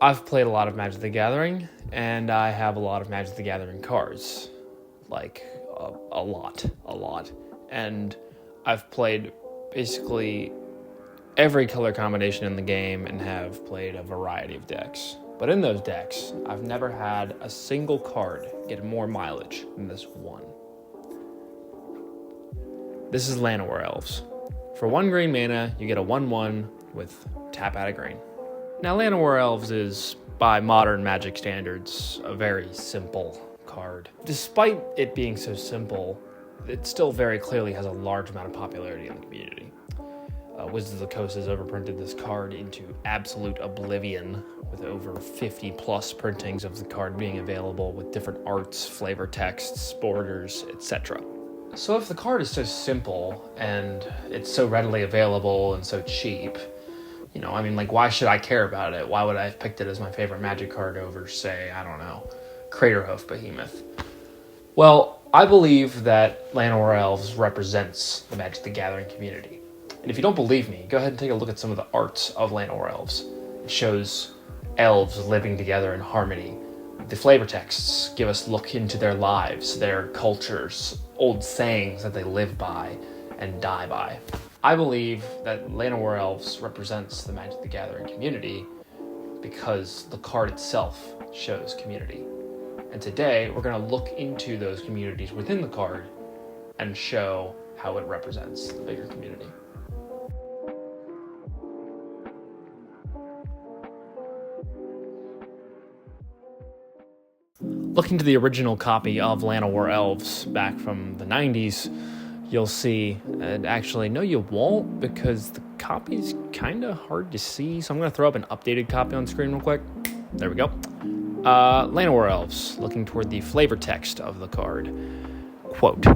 I've played a lot of Magic the Gathering, and I have a lot of Magic the Gathering cards. Like, a lot. And I've played basically every color combination in the game and have played a variety of decks. But in those decks, I've never had a single card get more mileage than this one. This is Llanowar Elves. For 1 green mana, you get a 1/1 with tap out a green. Now, Llanowar Elves is, by modern Magic standards, a very simple card. Despite it being so simple, it still very clearly has a large amount of popularity in the community. Wizards of the Coast has overprinted this card into absolute oblivion, with over 50 plus printings of the card being available with different arts, flavor texts, borders, etc. So if the card is so simple and it's so readily available and so cheap, why should I care about it? Why would I have picked it as my favorite Magic card over, say, Craterhoof Behemoth? Well, I believe that Llanowar Elves represents the Magic the Gathering community. And if you don't believe me, go ahead and take a look at some of the arts of Llanowar Elves. It shows elves living together in harmony. The flavor texts give us a look into their lives, their cultures, old sayings that they live by and die by. I believe that Llanowar Elves represents the Magic the Gathering community because the card itself shows community. And today, we're going to look into those communities within the card and show how it represents the bigger community. Looking to the original copy of Llanowar Elves back from the 90s, you'll see, and actually, no you won't, because the copy's kind of hard to see, so I'm going to throw up an updated copy on screen real quick. There we go. Llanowar Elves, looking toward the flavor text of the card. Quote,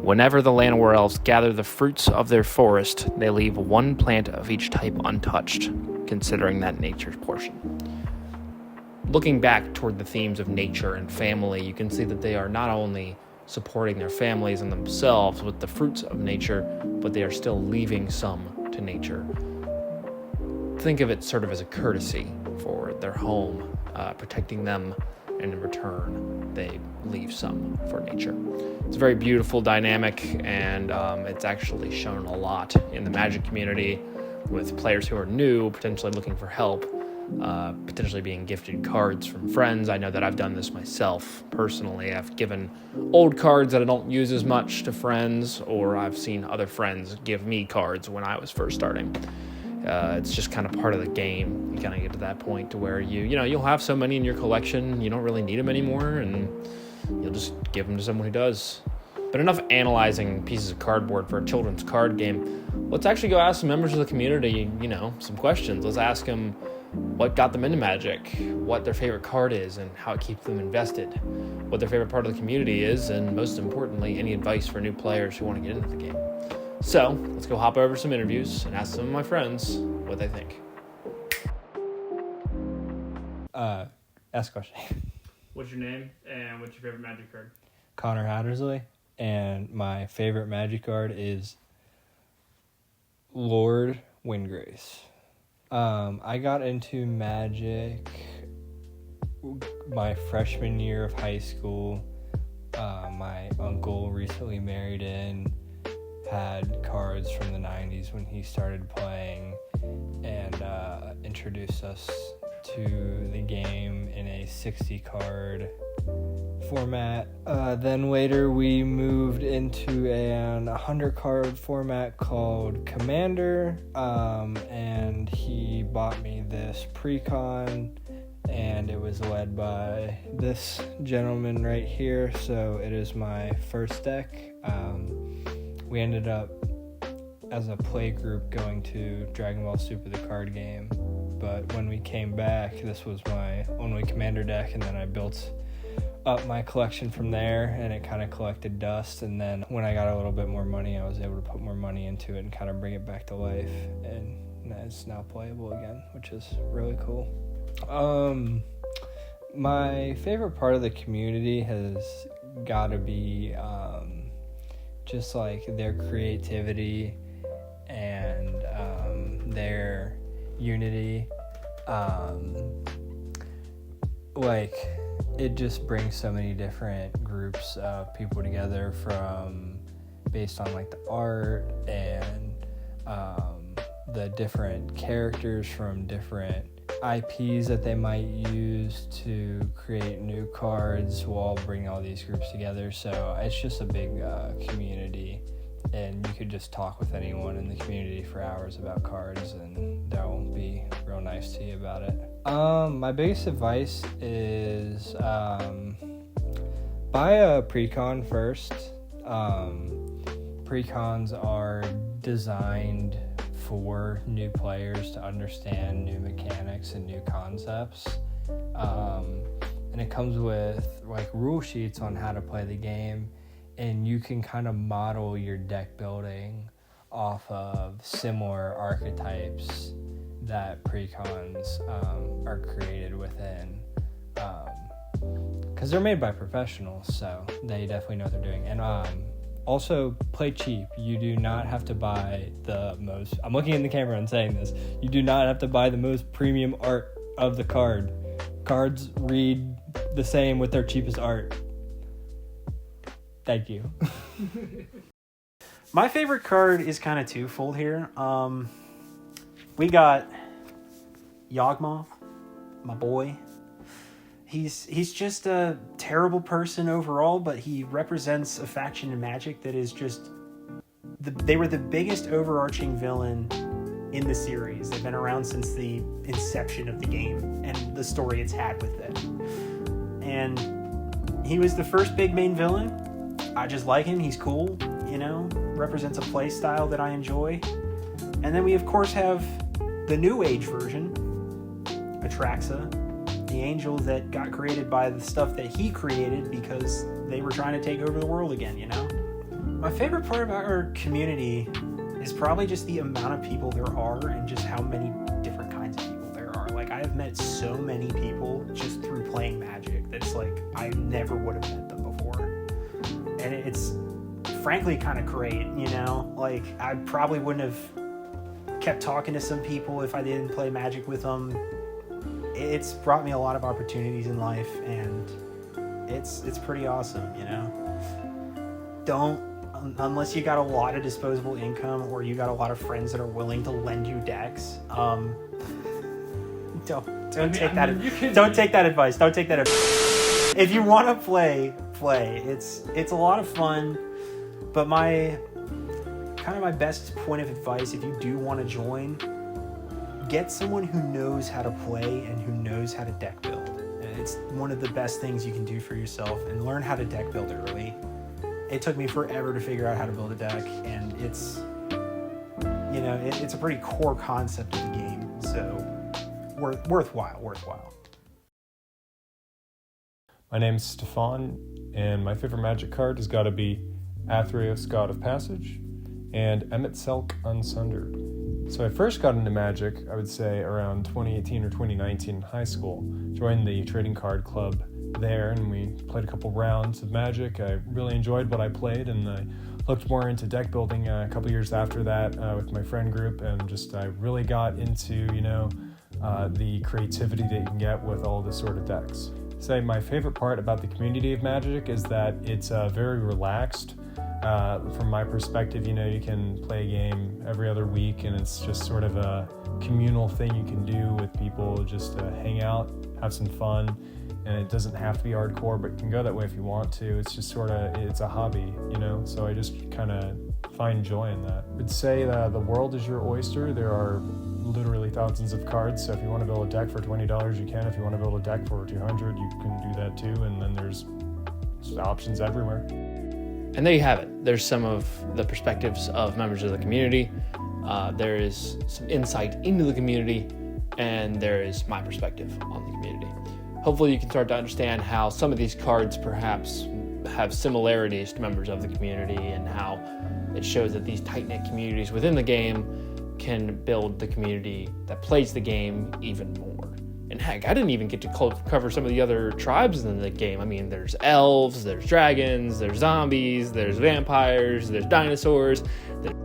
"Whenever the Llanowar Elves gather the fruits of their forest, they leave 1 plant of each type untouched, considering that nature's portion." Looking back toward the themes of nature and family, you can see that they are not only supporting their families and themselves with the fruits of nature, but they are still leaving some to nature. Think of it sort of as a courtesy for their home, protecting them, and in return, they leave some for nature. It's a very beautiful dynamic, and it's actually shown a lot in the Magic community with players who are new, potentially looking for help, potentially being gifted cards from friends. I know that I've done this myself personally. I've given old cards that I don't use as much to friends, or I've seen other friends give me cards when I was first starting. It's just kind of part of the game. You kind of get to that point to where you'll have so many in your collection, you don't really need them anymore, and you'll just give them to someone who does. But enough analyzing pieces of cardboard for a children's card game. Let's actually go ask some members of the community, some questions. Let's ask them what got them into Magic, what their favorite card is, and how it keeps them invested, what their favorite part of the community is, and most importantly, any advice for new players who want to get into the game. So, let's go hop over some interviews and ask some of my friends what they think. Ask a question. What's your name, and what's your favorite Magic card? Connor Hattersley, and my favorite Magic card is Lord Windgrace. I got into Magic my freshman year of high school. My uncle recently married in, had cards from the 90s when he started playing, and introduced us to the game in a 60 card format. Then later we moved into an 100 card format called Commander, and he bought me this pre-con, and it was led by this gentleman right here, so it is my first deck. We ended up as a play group going to Dragon Ball Super the card game, but when we came back, this was my only Commander deck, and then I built up my collection from there, and it kind of collected dust, and then when I got a little bit more money, I was able to put more money into it and kind of bring it back to life, and it's now playable again, which is really cool. My favorite part of the community has got to be just like their creativity and their unity. like, it just brings so many different groups of people together from based on like the art and the different characters from different IPs that they might use to create new cards while bringing all these groups together. So it's just a big community, and you could just talk with anyone in the community for hours about cards, and they'll be real nice to you about it. My biggest advice is buy a pre-con first. Pre-cons are designed for new players to understand new mechanics and new concepts. And it comes with like rule sheets on how to play the game, and you can kind of model your deck building off of similar archetypes that pre-cons are created within, because they're made by professionals, so they definitely know what they're doing. And also, play cheap. You do not have to buy the most... I'm looking in the camera and saying this. You do not have to buy the most premium art of the card. Cards read the same with their cheapest art. Thank you. My favorite card is kind of twofold here. We got Yawgmoth, my boy. He's just a terrible person overall, but he represents a faction in Magic that is just... They were the biggest overarching villain in the series. They've been around since the inception of the game and the story it's had with it. And he was the first big main villain. I just like him. He's cool, represents a play style that I enjoy. And then we, of course, have the New Age version, Atraxa, the angel that got created by the stuff that he created because they were trying to take over the world again, My favorite part about our community is probably just the amount of people there are and just how many different kinds of people there are. Like, I have met so many people just through playing Magic that's like, I never would have met them before. And it's frankly kind of great, Like, I probably wouldn't have kept talking to some people if I didn't play Magic with them. It's brought me a lot of opportunities in life, and it's pretty awesome, Don't, unless you got a lot of disposable income or you got a lot of friends that are willing to lend you decks, don't take that advice. Don't take that advice. If you want to play. It's a lot of fun, but my best point of advice, if you do want to join, get someone who knows how to play and who knows how to deck build. It's one of the best things you can do for yourself, and learn how to deck build early. It took me forever to figure out how to build a deck, and it's a pretty core concept of the game, so worthwhile. My name's Stefan, and my favorite Magic card has got to be Athreos, God of Passage, and Emet-Selch Unsundered. So I first got into Magic, I would say, around 2018 or 2019 in high school. Joined the trading card club there, and we played a couple rounds of Magic. I really enjoyed what I played, and I looked more into deck building a couple years after that with my friend group, and I really got into, the creativity that you can get with all this sort of decks. Say my favorite part about the community of Magic is that it's very relaxed. From my perspective, you can play a game every other week, and it's just sort of a communal thing you can do with people, just to hang out, have some fun, and it doesn't have to be hardcore, but it can go that way if you want to. It's just it's a hobby, so I just kind of find joy in that. I would say the world is your oyster. There are literally thousands of cards, so if you want to build a deck for $20, you can. If you want to build a deck for $200, you can do that too, and then there's options everywhere. And there you have it. There's some of the perspectives of members of the community. There is some insight into the community, and there is my perspective on the community. Hopefully you can start to understand how some of these cards perhaps have similarities to members of the community, and how it shows that these tight-knit communities within the game can build the community that plays the game even more. And heck, I didn't even get to cover some of the other tribes in the game. I mean, there's elves, there's dragons, there's zombies, there's vampires, there's dinosaurs, there's